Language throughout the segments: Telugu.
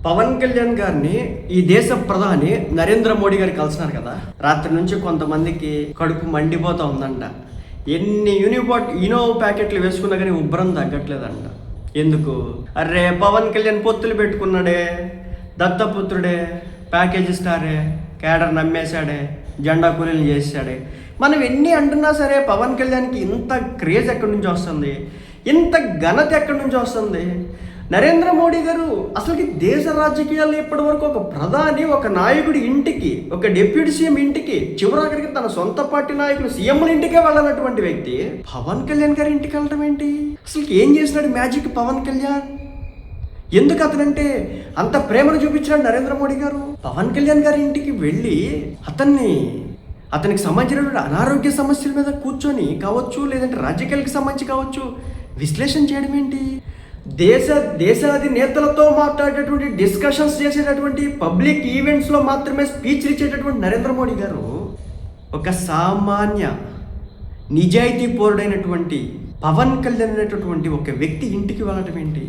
పవన్ కళ్యాణ్ గారిని ఈ దేశ ప్రధాని నరేంద్ర మోడీ గారు కలిసినారు కదా. రాత్రి నుంచి కొంతమందికి కడుపు మండిపోతా ఉందంట. ఎన్ని ఇనో ప్యాకెట్లు వేసుకున్నా కానీ ఉబ్బరం తగ్గట్లేదంట. ఎందుకు? అరే పవన్ కళ్యాణ్ పొత్తులు పెట్టుకున్నాడే, దత్తపుత్రుడే, ప్యాకేజీ స్టారే, కేడర్ నమ్మేశాడే, జెండా కూలీలు చేశాడే. మనం ఎన్ని అంటున్నా సరే పవన్ కళ్యాణ్కి ఇంత క్రేజ్ ఎక్కడి నుంచి వస్తుంది, ఇంత ఘనత ఎక్కడి నుంచి వస్తుంది? నరేంద్ర మోడీ గారు అసలుకి దేశ రాజకీయాల్లో ఇప్పటి వరకు ఒక ప్రధాని, ఒక నాయకుడి ఇంటికి, ఒక డిప్యూటీ సీఎం ఇంటికి, చివరాఖరికి తన సొంత పార్టీ నాయకులు సీఎంల ఇంటికే వెళ్ళనటువంటి వ్యక్తి పవన్ కళ్యాణ్ గారి ఇంటికి వెళ్ళడం ఏంటి? అసలు ఏం చేసినాడు మ్యాజిక్ పవన్ కళ్యాణ్? ఎందుకు అతనంటే అంత ప్రేమను చూపించాడు నరేంద్ర మోడీ గారు? పవన్ కళ్యాణ్ గారి ఇంటికి వెళ్ళి అతనికి సంబంధించినటువంటి అనారోగ్య సమస్యల మీద కూర్చొని కావచ్చు, లేదంటే రాజకీయాలకు సంబంధించి కావచ్చు, విశ్లేషణ చేయడం ఏంటి? దేశాది నేతలతో మాట్లాడేటటువంటి, డిస్కషన్స్ చేసేటటువంటి, పబ్లిక్ ఈవెంట్స్లో మాత్రమే స్పీచ్ ఇచ్చేటటువంటి నరేంద్ర మోడీ గారు ఒక సామాన్య నిజాయితీ పౌరుడైనటువంటి పవన్ కళ్యాణ్ అనేటటువంటి ఒక వ్యక్తి ఇంటికి వెళ్ళటం ఏంటి?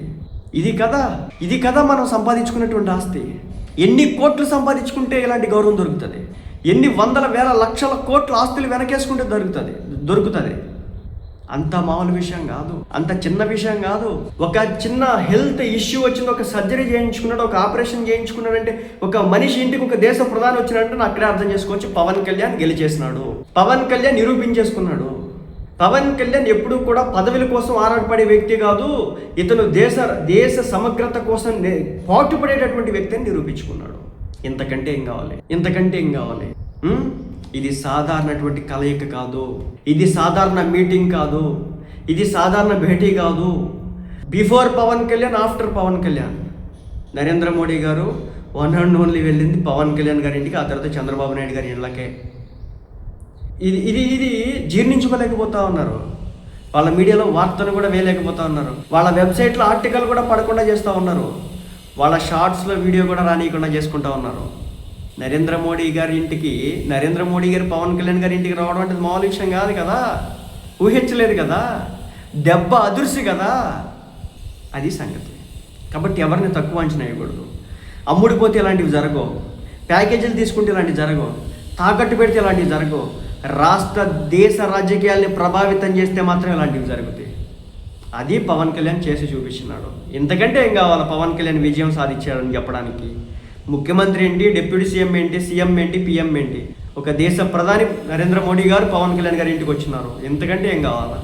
ఇది కదా మనం సంపాదించుకున్నటువంటి ఆస్తి. ఎన్ని కోట్లు సంపాదించుకుంటే ఇలాంటి గౌరవం దొరుకుతుంది? ఎన్ని వందల వేల లక్షల కోట్ల ఆస్తులు వెనకేసుకుంటే దొరుకుతుంది. అంత మామూలు విషయం కాదు, అంత చిన్న విషయం కాదు. ఒక చిన్న హెల్త్ ఇష్యూ వచ్చింది, ఒక సర్జరీ చేయించుకున్నాడు, ఒక ఆపరేషన్ చేయించుకున్నాడంటే, ఒక మనిషి ఇంటికి ఒక దేశ ప్రధాని వచ్చినట్టు అక్కడే అర్థం చేసుకోవచ్చు. పవన్ కళ్యాణ్ గెలిచేసినాడు, పవన్ కళ్యాణ్ నిరూపించేసుకున్నాడు. పవన్ కళ్యాణ్ ఎప్పుడూ కూడా పదవుల కోసం ఆరాటపడే వ్యక్తి కాదు. ఇతను దేశ సమగ్రత కోసం పాటుపడేటటువంటి వ్యక్తిని నిరూపించుకున్నాడు. ఇంతకంటే ఏం కావాలి? ఇది సాధారణటువంటి కలయిక కాదు, ఇది సాధారణ మీటింగ్ కాదు, ఇది సాధారణ భేటీ కాదు. బిఫోర్ పవన్ కళ్యాణ్, ఆఫ్టర్ పవన్ కళ్యాణ్, నరేంద్ర మోడీ గారు వన్ అండ్ ఓన్లీ వెళ్ళింది పవన్ కళ్యాణ్ గారి ఇంటికి, ఆ తర్వాత చంద్రబాబు నాయుడు గారి ఇళ్ళకే. ఇది జీర్ణించుకోలేకపోతా ఉన్నారు. వాళ్ళ మీడియాలో వార్తలు కూడా వేయలేకపోతా ఉన్నారు. వాళ్ళ వెబ్సైట్లో ఆర్టికల్ కూడా పడకుండా చేస్తూ ఉన్నారు. వాళ్ళ షార్ట్స్లో వీడియో కూడా రానియకుండా చేసుకుంటా ఉన్నారు. నరేంద్ర మోడీ గారు పవన్ కళ్యాణ్ గారి ఇంటికి రావడం అంటే మామూలు విషయం కాదు కదా. ఊహించలేదు కదా, దెబ్బ అదుర్సి కదా. అది సంగతి. కాబట్టి ఎవరిని తక్కువ అంచనా వేయకూడదు. అమ్ముడిపోతే ఇలాంటివి జరగవు, ప్యాకేజీలు తీసుకుంటే ఇలాంటివి జరగవు, తాకట్టు పెడితే ఇలాంటివి జరగవు. రాష్ట్ర దేశ రాజకీయాల్ని ప్రభావితం చేస్తే మాత్రం ఇలాంటివి జరుగుతాయి. అది పవన్ కళ్యాణ్ చేసి చూపించినాడు. ఇంతకంటే ఏం కావాలి పవన్ కళ్యాణ్ విజయం సాధించాడని చెప్పడానికి? ముఖ్యమంత్రి ఏంటి, డిప్యూటీ సీఎం ఏంటి, సీఎం ఏంటి, పిఎం ఏంటి? ఒక దేశ ప్రధాని నరేంద్ర మోడీ గారు పవన్ కళ్యాణ్ గారి ఇంటికి వచ్చినారు. ఇంతకంటే ఏం కావాలా?